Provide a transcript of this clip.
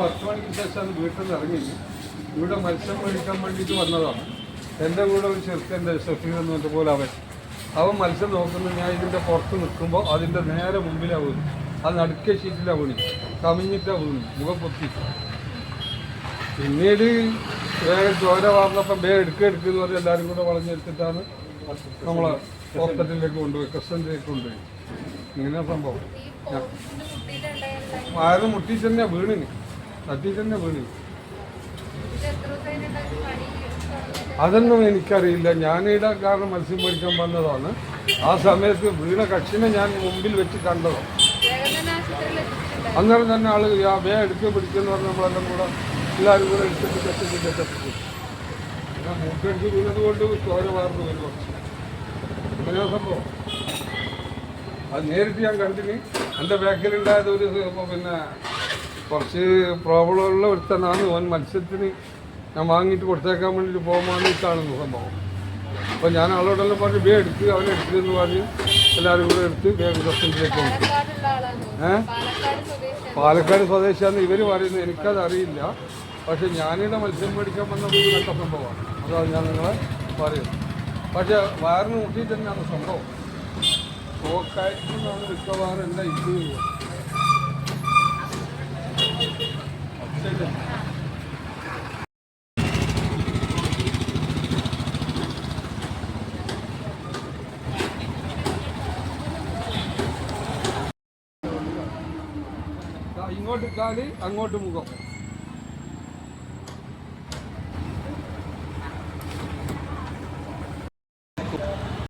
10 മണിക്ക് ശേഷമാണ് വീട്ടിൽ നിന്ന് ഇറങ്ങി. ഇവിടെ മത്സ്യം മേടിക്കാൻ വേണ്ടിയിട്ട് വന്നതാണ്. എൻ്റെ കൂടെ ഒരു ചെറുക്കൻ്റെ ഷഫീർ എന്ന് പറഞ്ഞ പോലെ അവൻ മത്സ്യം നോക്കുന്നത് ഞാൻ ഇതിൻ്റെ പുറത്ത് നിൽക്കുമ്പോൾ അതിൻ്റെ നേരെ മുമ്പിലാണ് വീണു. അത് നടുക്കെ ഷീറ്റിലാണ് വീണു, കമിഞ്ഞിട്ടാണ് വീണു, മുഖം പൊത്തി. പിന്നീട് വേഗം ചോര വാർന്നപ്പം വേഗം എടുക്കെന്ന് പറഞ്ഞ് എല്ലാവരും കൂടെ വളഞ്ഞെടുത്തിട്ടാണ് നമ്മളെ ഹോസ്പിറ്റലിലേക്ക് കൊണ്ടുപോയി, ക്രിസ്ത്യനിലേക്ക് കൊണ്ടുപോയി. ഇങ്ങനെ സംഭവം. വയറ് മുട്ടിയിട്ട് തന്നെ വീണിന്, തട്ടിയിട്ട് തന്നെ വീണിന്. അതൊന്നും എനിക്കറിയില്ല. ഞാനിവിടെ കാരണം മത്സ്യം മേടിക്കാൻ വന്നതാണ്. ആ സമയത്ത് വീണ കക്ഷിനെ ഞാൻ മുമ്പിൽ വെച്ച് കണ്ടതാണ്. അന്നേരം തന്നെ ആള് വേ എടുക്കുക പിടിക്കുന്ന പറഞ്ഞ് നമ്മളെല്ലാം കൂടെ എല്ലാവരും കൂടെ എടുത്തിട്ട് കെട്ടിട്ട് പിന്നെ മൂക്കടിച്ച് വീണത് കൊണ്ട് ചോര വാർന്നു വരും. അങ്ങനെ സംഭവം അത് നേരിട്ട് ഞാൻ കണ്ടിന്. എൻ്റെ ബാക്കിലുണ്ടായത് ഒരു പിന്നെ കുറച്ച് പ്രോബ്ലമുള്ള ഒരുത്തനാണ്. ഓൻ മത്സ്യത്തിന് ഞാൻ വാങ്ങിയിട്ട് കൊടുത്തേക്കാൻ വേണ്ടിയിട്ട് പോകാൻ വേണ്ടിയിട്ടാണ് സംഭവം. അപ്പോൾ ഞാൻ ആളോടെല്ലാം പറഞ്ഞ് ബേ എടുത്ത് അവനെടുത്തെന്ന് പറഞ്ഞ് എല്ലാവരും കൂടെ എടുത്ത് വേഗം ഹോസ്പിറ്റലിലേക്ക് കൊടുത്തു. പാലക്കാട് സ്വദേശിയാന്ന് ഇവർ പറയുന്നത്, എനിക്കത് അറിയില്ല. പക്ഷെ ഞാനിവിടെ മത്സ്യം മേടിക്കാൻ വന്നത് നല്ല സംഭവമാണ്. അതാണ് ഞാൻ നിങ്ങളെ പറയുന്നത്. പക്ഷെ വയറിന് മുട്ടിയിട്ട് തന്നെയാണ് സംഭവം. ഷോക്കായിട്ടാണ് മിക്കവാറും എല്ലാം ഇത് ഇങ്ങോട്ട് കാല് അങ്ങോട്ട് മുഖം.